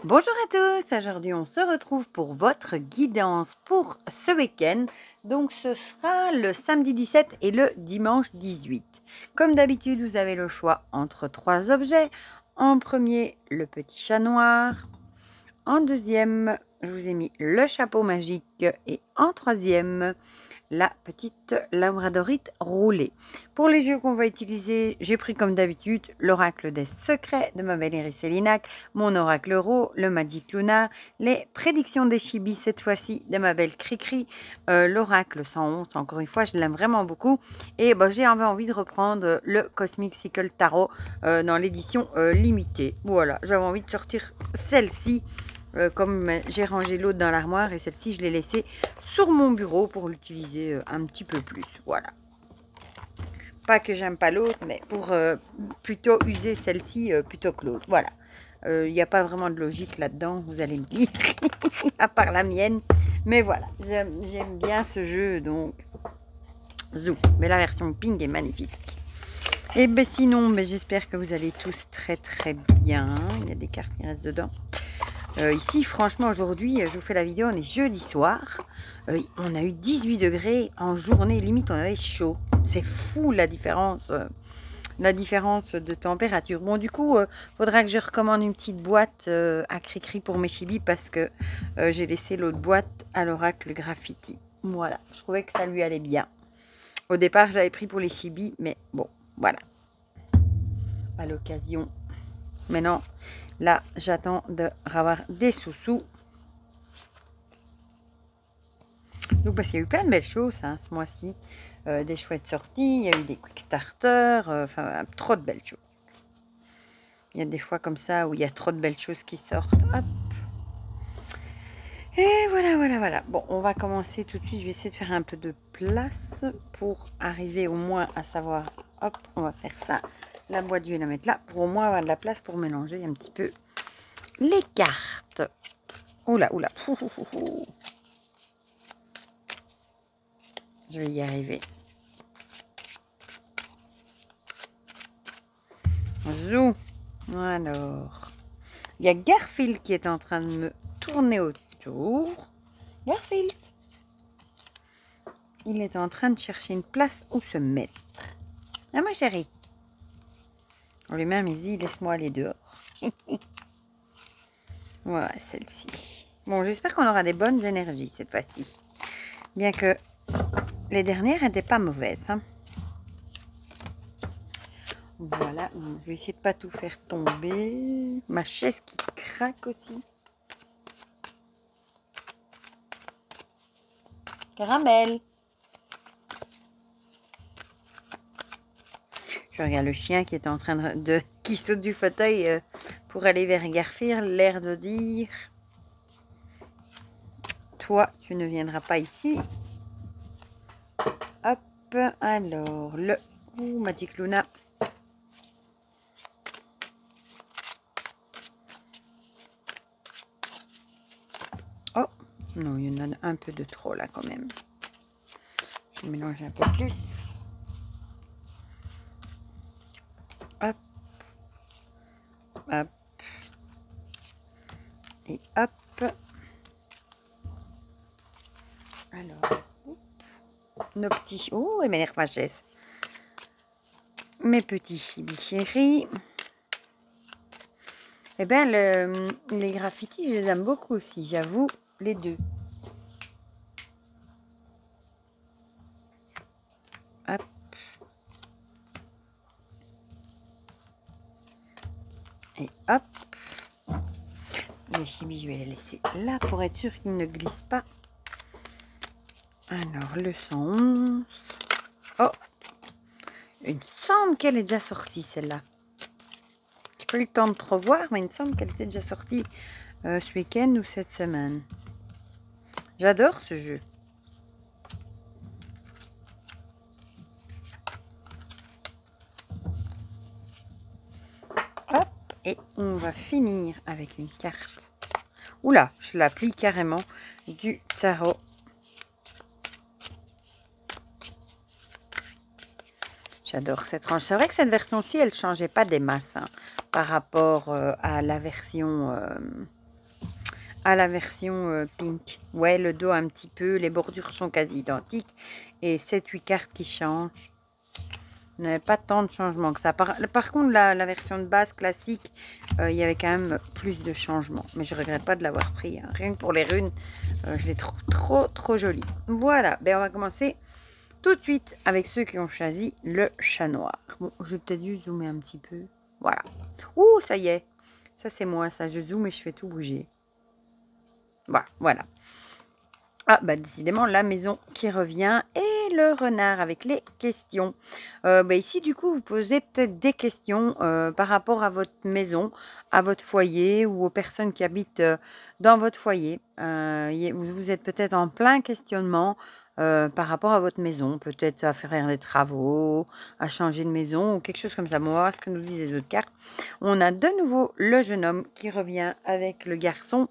Bonjour à tous, aujourd'hui on se retrouve pour votre guidance pour ce week-end. Donc ce sera le samedi 17 et le dimanche 18. Comme d'habitude, vous avez le choix entre trois objets. En premier, le petit chat noir. En deuxième, je vous ai mis le chapeau magique. Et en troisième, la petite labradorite roulée. Pour les jeux qu'on va utiliser, j'ai pris comme d'habitude l'oracle des secrets de ma belle Iris Célinac, mon oracle euro, le Magic Luna, les prédictions des chibis cette fois-ci de ma belle Cricri, l'oracle sans honte, encore une fois, je l'aime vraiment beaucoup. Et j'ai envie de reprendre le Cosmic Cycle Tarot dans l'édition limitée. Voilà, j'avais envie de sortir celle-ci. Comme j'ai rangé l'autre dans l'armoire et celle-ci je l'ai laissée sur mon bureau pour l'utiliser un petit peu plus, voilà. Pas que j'aime pas l'autre, mais pour plutôt user celle-ci plutôt que l'autre, voilà. Il n'y a pas vraiment de logique là-dedans, vous allez me dire, à part la mienne. Mais voilà, j'aime bien ce jeu, donc zou. Mais la version pink est magnifique. Et sinon, j'espère que vous allez tous très très bien. Il y a des cartes qui restent dedans. Ici, franchement, aujourd'hui, je vous fais la vidéo, on est jeudi soir. On a eu 18 degrés en journée, limite on avait chaud. C'est fou la différence de température. Bon, du coup, faudra que je recommande une petite boîte à Cricri pour mes chibis parce que j'ai laissé l'autre boîte à l'oracle graffiti. Voilà, je trouvais que ça lui allait bien. Au départ, j'avais pris pour les chibis, mais bon, voilà. À l'occasion. Maintenant, là, j'attends de avoir des sous-sous. Donc, parce qu'il y a eu plein de belles choses hein, ce mois-ci. Des chouettes sorties, il y a eu des quick starters, enfin, trop de belles choses. Il y a des fois comme ça où il y a trop de belles choses qui sortent. Hop. Et voilà. Bon, on va commencer tout de suite. Je vais essayer de faire un peu de place pour arriver au moins à savoir. Hop, on va faire ça. La boîte, je vais la mettre là pour au moins avoir de la place pour mélanger un petit peu les cartes. Oula. Je vais y arriver. Zou. Alors, il y a Garfield qui est en train de me tourner autour. Garfield. Il est en train de chercher une place où se mettre. Ah, ma chérie. On lui met un misi, laisse-moi aller dehors. Voilà, celle-ci. Bon, j'espère qu'on aura des bonnes énergies cette fois-ci. Bien que les dernières n'étaient pas mauvaises. Hein. Voilà, je vais essayer de pas tout faire tomber. Ma chaise qui craque aussi. Caramel. Je regarde le chien qui est en train qui saute du fauteuil pour aller vers Garfield, l'air de dire toi, tu ne viendras pas ici. Hop, alors le Magic Luna. Oh, non, il y en a un peu de trop là quand même. Je mélange un peu plus. Hop. Hop. Et hop. Alors, nos petits... Oh, elle m'énerve ma chaise. Mes petits chibis chéris. Eh bien, les graffitis, je les aime beaucoup aussi, j'avoue, les deux. Hop. Et hop. Les chibis, je vais les laisser là pour être sûr qu'ils ne glissent pas. Alors, le 111. Oh, il me semble qu'elle est déjà sortie, celle-là. J'ai pas eu le temps de trop voir, mais il me semble qu'elle était déjà sortie ce week-end ou cette semaine. J'adore ce jeu. Hop, et on va finir avec une carte. Oula, je la plie carrément du tarot. J'adore cette range. C'est vrai que cette version-ci, elle ne changeait pas des masses hein, par rapport à la version à la version pink. Ouais, le dos un petit peu, les bordures sont quasi identiques. Et 7-8 cartes qui changent. Il n'y avait pas tant de changements que ça. Par contre, la version de base classique, il y avait quand même plus de changements. Mais je ne regrette pas de l'avoir pris. Hein. Rien que pour les runes, je les trouve trop jolies. Voilà, ben, on va commencer tout de suite avec ceux qui ont choisi le chat noir. Bon, je vais peut-être juste zoomer un petit peu. Voilà. Ouh, ça y est. Ça, c'est moi, ça. Je zoome et je fais tout bouger. Voilà. Ah, bah décidément, la maison qui revient et le renard avec les questions. Bah ici, du coup, vous posez peut-être des questions par rapport à votre maison, à votre foyer ou aux personnes qui habitent dans votre foyer. Vous êtes peut-être en plein questionnement par rapport à votre maison, peut-être à faire des travaux, à changer de maison ou quelque chose comme ça. Bon, on va voir ce que nous disent les autres cartes. On a de nouveau le jeune homme qui revient avec le garçon,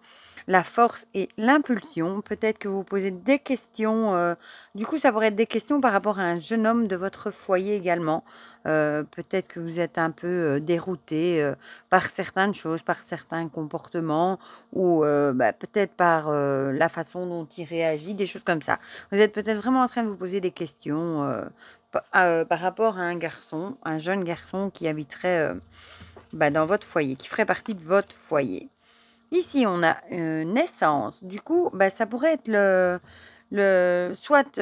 la force et l'impulsion. Peut-être que vous posez des questions. Du coup, ça pourrait être des questions par rapport à un jeune homme de votre foyer également. Peut-être que vous êtes un peu dérouté par certaines choses, par certains comportements ou peut-être par la façon dont il réagit, des choses comme ça. Vous êtes peut-être vraiment en train de vous poser des questions par rapport à un jeune garçon qui habiterait dans votre foyer, qui ferait partie de votre foyer. Ici, on a naissance. Du coup, ça pourrait être soit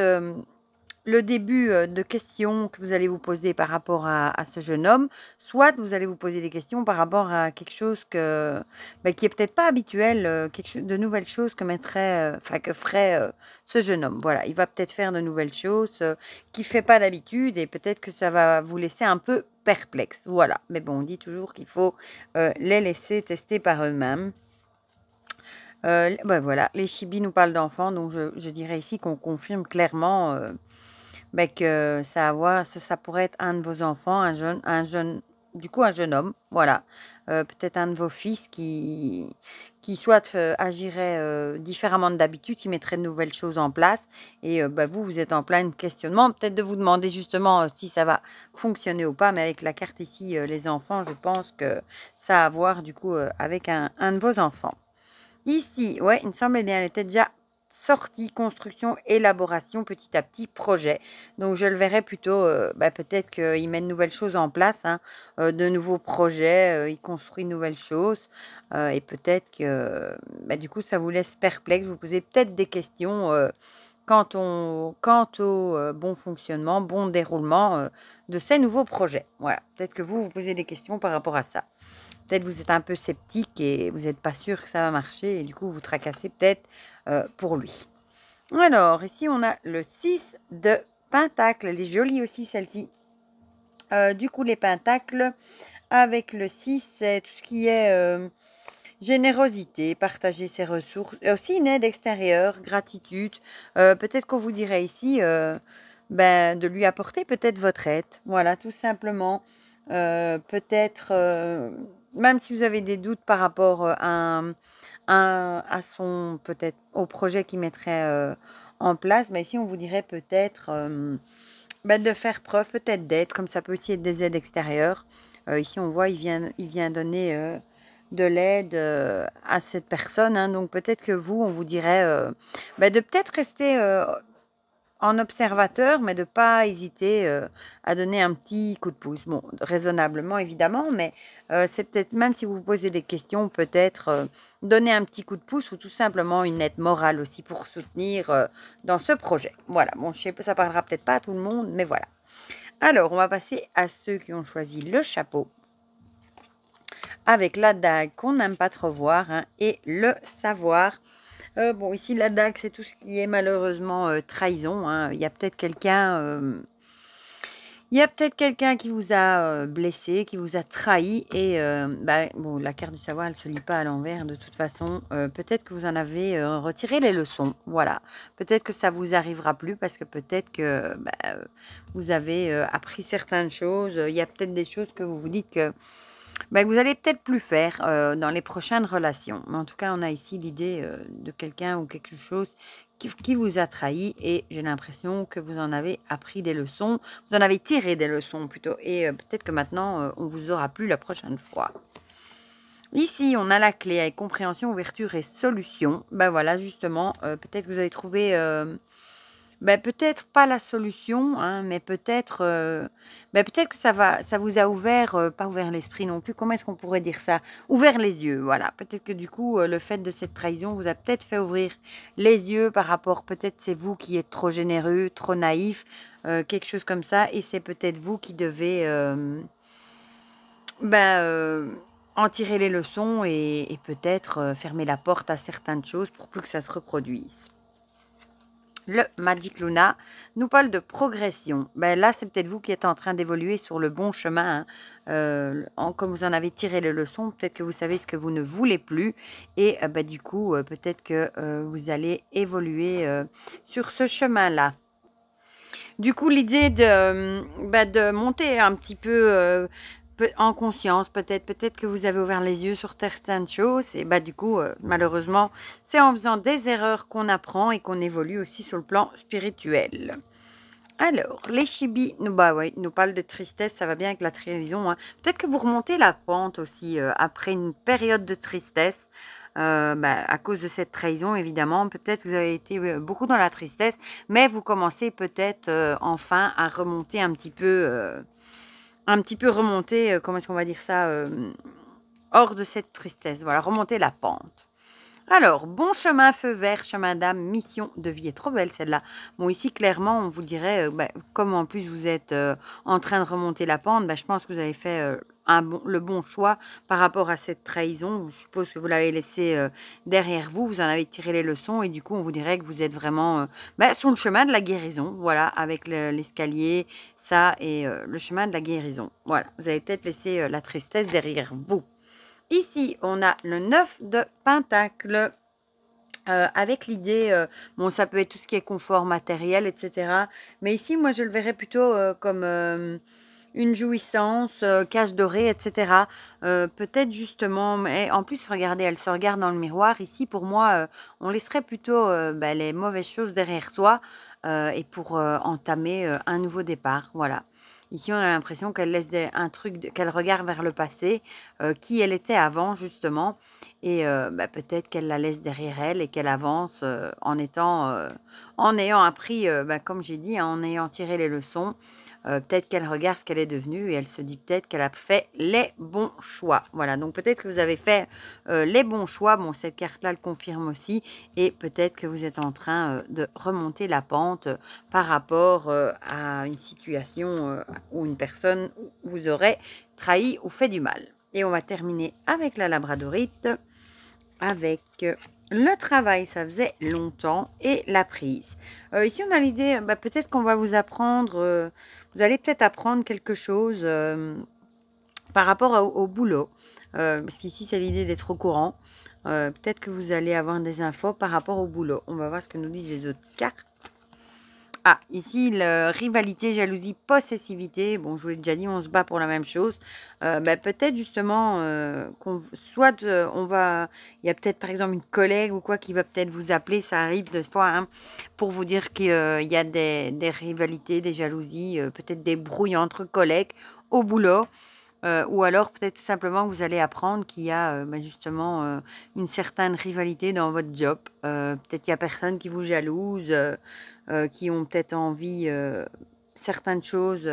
le début de questions que vous allez vous poser par rapport à ce jeune homme, soit vous allez vous poser des questions par rapport à quelque chose qui est peut-être pas habituel, de nouvelles choses que ferait ce jeune homme. Voilà, il va peut-être faire de nouvelles choses qu'il fait pas d'habitude et peut-être que ça va vous laisser un peu perplexe. Voilà, mais bon, on dit toujours qu'il faut les laisser tester par eux-mêmes. Voilà, les chibis nous parlent d'enfants, donc je dirais ici qu'on confirme clairement que ça pourrait être un de vos enfants, un jeune homme, voilà. Peut-être un de vos fils qui soit agirait différemment de d'habitude, qui mettrait de nouvelles choses en place. Et vous êtes en plein questionnement, peut-être de vous demander justement si ça va fonctionner ou pas. Mais avec la carte ici, les enfants, je pense que ça a à voir du coup avec un de vos enfants. Ici, ouais, il me semblait bien, elle était déjà sortie, construction, élaboration, petit à petit, projet. Donc, je le verrais plutôt, peut-être qu'il met de nouvelles choses en place, hein, de nouveaux projets, il construit de nouvelles choses. Et peut-être que, du coup, ça vous laisse perplexe. Vous posez peut-être des questions quant au bon fonctionnement, bon déroulement de ces nouveaux projets. Voilà, peut-être que vous posez des questions par rapport à ça. Peut-être vous êtes un peu sceptique et vous n'êtes pas sûr que ça va marcher et du coup vous tracassez peut-être pour lui. Alors ici on a le 6 de Pentacle, elle est jolie aussi celle-ci. Du coup les Pentacles avec le 6 c'est tout ce qui est générosité, partager ses ressources, et aussi une aide extérieure, gratitude. Peut-être qu'on vous dirait ici de lui apporter peut-être votre aide, voilà tout simplement. Peut-être même si vous avez des doutes par rapport à son peut-être au projet qu'il mettrait en place, ici on vous dirait peut-être de faire preuve peut-être d'aide, comme ça peut aussi être des aides extérieures. Ici on voit il vient donner de l'aide à cette personne, hein, donc peut-être que on vous dirait de peut-être rester en observateur, mais de ne pas hésiter à donner un petit coup de pouce. Bon, raisonnablement, évidemment, mais c'est peut-être, même si vous vous posez des questions, peut-être donner un petit coup de pouce ou tout simplement une aide morale aussi pour soutenir dans ce projet. Voilà, bon, je sais pas, ça parlera peut-être pas à tout le monde, mais voilà. Alors, on va passer à ceux qui ont choisi le chapeau avec la dague qu'on n'aime pas trop voir hein, et le savoir. Bon, ici, la dague, c'est tout ce qui est malheureusement trahison. Hein. Il y a peut-être quelqu'un qui vous a blessé, qui vous a trahi. Et bon, la carte du savoir, elle ne se lit pas à l'envers de toute façon. Peut-être que vous en avez retiré les leçons. Voilà. Peut-être que ça ne vous arrivera plus parce que peut-être que vous avez appris certaines choses. Il y a peut-être des choses que vous vous dites que vous allez peut-être plus faire dans les prochaines relations. Mais en tout cas, on a ici l'idée de quelqu'un ou quelque chose qui vous a trahi et j'ai l'impression que vous en avez appris des leçons. Vous en avez tiré des leçons plutôt et peut-être que maintenant, on vous aura plus la prochaine fois. Ici, on a la clé avec compréhension, ouverture et solution. Ben voilà, justement, peut-être que vous avez trouvé, peut-être pas la solution, hein, mais peut-être, peut-être que ça vous a ouvert, pas ouvert l'esprit non plus, comment est-ce qu'on pourrait dire ça? Ouvert les yeux, voilà. Peut-être que du coup, le fait de cette trahison vous a peut-être fait ouvrir les yeux par rapport peut-être c'est vous qui êtes trop généreux, trop naïf, quelque chose comme ça et c'est peut-être vous qui devez, ben, en tirer les leçons et peut-être, fermer la porte à certaines choses pour plus que ça se reproduise. Le Magic Luna nous parle de progression. Ben là, c'est peut-être vous qui êtes en train d'évoluer sur le bon chemin, hein. Comme vous en avez tiré les leçons, peut-être que vous savez ce que vous ne voulez plus. Et du coup, peut-être que vous allez évoluer sur ce chemin-là. Du coup, l'idée de monter un petit peu en conscience, peut-être que vous avez ouvert les yeux sur certaines choses. Et du coup, malheureusement, c'est en faisant des erreurs qu'on apprend et qu'on évolue aussi sur le plan spirituel. Alors, les chibis, nous parlent de tristesse, ça va bien avec la trahison, hein. Peut-être que vous remontez la pente aussi après une période de tristesse. À cause de cette trahison, évidemment, peut-être que vous avez été beaucoup dans la tristesse, mais vous commencez peut-être enfin à remonter un petit peu remonter, comment est-ce qu'on va dire ça, hors de cette tristesse. Voilà, remonter la pente. Alors, bon chemin, feu vert, chemin d'âme, mission de vie. Est trop belle celle-là. Bon, ici, clairement, on vous dirait, comme en plus vous êtes en train de remonter la pente, je pense que vous avez fait le bon choix par rapport à cette trahison. Je suppose que vous l'avez laissé derrière vous, vous en avez tiré les leçons et du coup, on vous dirait que vous êtes vraiment sur le chemin de la guérison. Voilà, avec l'escalier, ça et le chemin de la guérison. Voilà, vous avez peut-être laissé la tristesse derrière vous. Ici, on a le 9 de Pentacle. Avec l'idée, ça peut être tout ce qui est confort matériel, etc. Mais ici, moi, je le verrais plutôt comme une jouissance, cage dorée, etc. Peut-être justement, mais en plus, regardez, elle se regarde dans le miroir. Ici, pour moi, on laisserait plutôt les mauvaises choses derrière soi et pour entamer un nouveau départ. Voilà. Ici, on a l'impression qu'elle laisse un truc, qu'elle regarde vers le passé, qui elle était avant, justement. Et peut-être qu'elle la laisse derrière elle et qu'elle avance en ayant appris, comme j'ai dit, hein, en ayant tiré les leçons. Peut-être qu'elle regarde ce qu'elle est devenue et elle se dit peut-être qu'elle a fait les bons choix. Voilà, donc peut-être que vous avez fait les bons choix. Bon, cette carte-là le confirme aussi. Et peut-être que vous êtes en train de remonter la pente par rapport à une situation où une personne vous aurait trahi ou fait du mal. Et on va terminer avec la labradorite, avec le travail, ça faisait longtemps, et la prise. Ici, on a l'idée, peut-être qu'on va vous apprendre, vous allez peut-être apprendre quelque chose par rapport au boulot, parce qu'ici, c'est l'idée d'être au courant. Peut-être que vous allez avoir des infos par rapport au boulot. On va voir ce que nous disent les autres cartes. Ah, ici, rivalité, jalousie, possessivité. Bon, je vous l'ai déjà dit, on se bat pour la même chose. Peut-être justement il y a peut-être par exemple une collègue ou quoi qui va peut-être vous appeler, ça arrive des fois, hein, pour vous dire qu'il y a des rivalités, des jalousies, peut-être des brouilles entre collègues au boulot. Ou alors peut-être tout simplement que vous allez apprendre qu'il y a justement une certaine rivalité dans votre job. Peut-être qu'il y a personne qui vous jalouse, qui ont peut-être envie certaines choses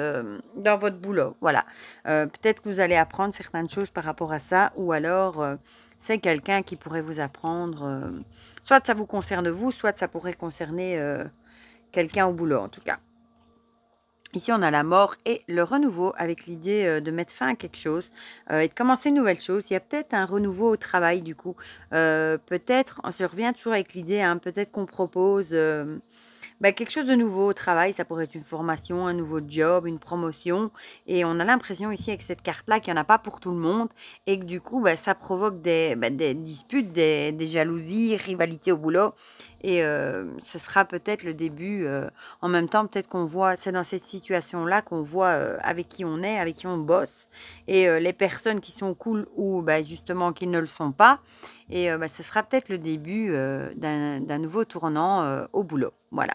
dans votre boulot. Voilà. Peut-être que vous allez apprendre certaines choses par rapport à ça, ou alors c'est quelqu'un qui pourrait vous apprendre. Soit ça vous concerne vous, soit ça pourrait concerner quelqu'un au boulot en tout cas. Ici, on a la mort et le renouveau avec l'idée de mettre fin à quelque chose et de commencer une nouvelle chose. Il y a peut-être un renouveau au travail du coup. Peut-être, on se revient toujours avec l'idée, hein, peut-être qu'on propose quelque chose de nouveau au travail. Ça pourrait être une formation, un nouveau job, une promotion. Et on a l'impression ici avec cette carte-là qu'il n'y en a pas pour tout le monde et que du coup, ça provoque des disputes, des jalousies, rivalités au boulot. Et ce sera peut-être le début. En même temps, peut-être qu'on voit, c'est dans cette situation-là qu'on voit avec qui on est, avec qui on bosse. Et les personnes qui sont cool ou justement qui ne le sont pas. Et ce sera peut-être le début d'un nouveau tournant au boulot. Voilà.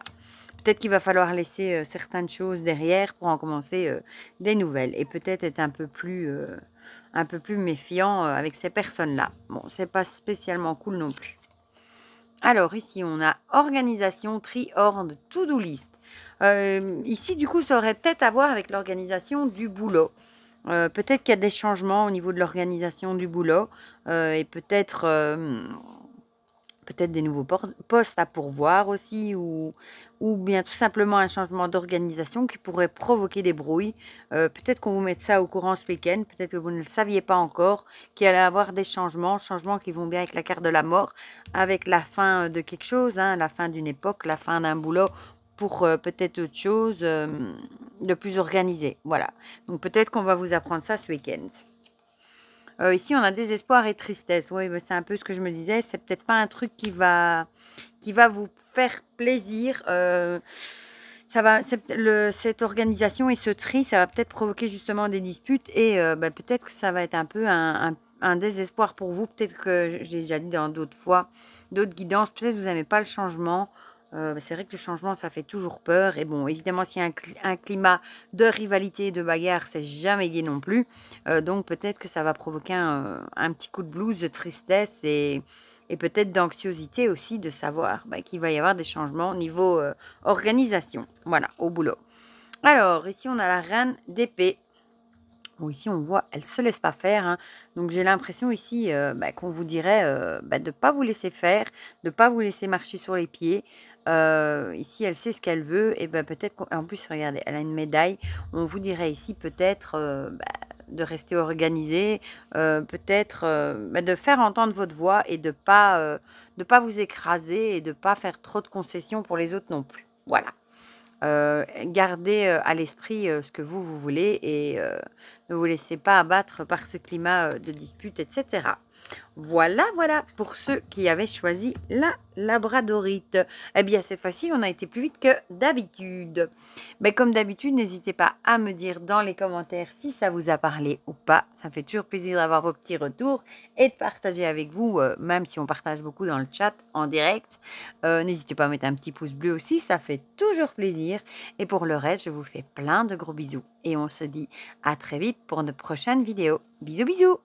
peut-être qu'il va falloir laisser certaines choses derrière pour en commencer des nouvelles. Et peut-être être un peu plus méfiant avec ces personnes-là. Bon, c'est pas spécialement cool non plus. Alors ici, on a organisation, tri, ordre, to-do list. Ici, du coup, ça aurait peut-être à voir avec l'organisation du boulot. Peut-être qu'il y a des changements au niveau de l'organisation du boulot et peut-être des nouveaux postes à pourvoir aussi ou bien tout simplement un changement d'organisation qui pourrait provoquer des brouilles. Peut-être qu'on vous met ça au courant ce week-end, peut-être que vous ne le saviez pas encore, qu'il allait y avoir des changements qui vont bien avec la carte de la mort, avec la fin de quelque chose, hein, la fin d'une époque, la fin d'un boulot pour peut-être autre chose de plus organisé. Voilà, donc peut-être qu'on va vous apprendre ça ce week-end. Ici, on a désespoir et tristesse. Oui, c'est un peu ce que je me disais. C'est peut-être pas un truc qui va vous faire plaisir. Cette organisation et ce tri, ça va peut-être provoquer justement des disputes et peut-être que ça va être un peu un désespoir pour vous. Peut-être que j'ai déjà dit dans d'autres fois, d'autres guidances, peut-être que vous n'aimez pas le changement. C'est vrai que le changement, ça fait toujours peur. Et bon, évidemment, s'il y a un climat de rivalité et de bagarre, c'est jamais gai non plus. Donc, peut-être que ça va provoquer un petit coup de blues, de tristesse et peut-être d'anxiosité aussi de savoir qu'il va y avoir des changements au niveau organisation. Voilà, au boulot. Alors, ici, on a la reine d'épée. Bon, ici, on voit, elle ne se laisse pas faire. Hein. Donc, j'ai l'impression ici qu'on vous dirait de ne pas vous laisser faire, de ne pas vous laisser marcher sur les pieds. Ici, elle sait ce qu'elle veut. Et peut-être qu'en plus, regardez, elle a une médaille. On vous dirait ici peut-être de rester organisé, peut-être de faire entendre votre voix et de pas vous écraser et de ne pas faire trop de concessions pour les autres non plus. Voilà. Gardez à l'esprit ce que vous voulez et ne vous laissez pas abattre par ce climat de dispute, etc. Voilà pour ceux qui avaient choisi la labradorite. Eh bien, cette fois-ci, on a été plus vite que d'habitude. Comme d'habitude, n'hésitez pas à me dire dans les commentaires si ça vous a parlé ou pas. Ça me fait toujours plaisir d'avoir vos petits retours et de partager avec vous, même si on partage beaucoup dans le chat en direct. N'hésitez pas à mettre un petit pouce bleu aussi, ça fait toujours plaisir. Et pour le reste, je vous fais plein de gros bisous. Et on se dit à très vite pour de prochaines vidéos. Bisous, bisous!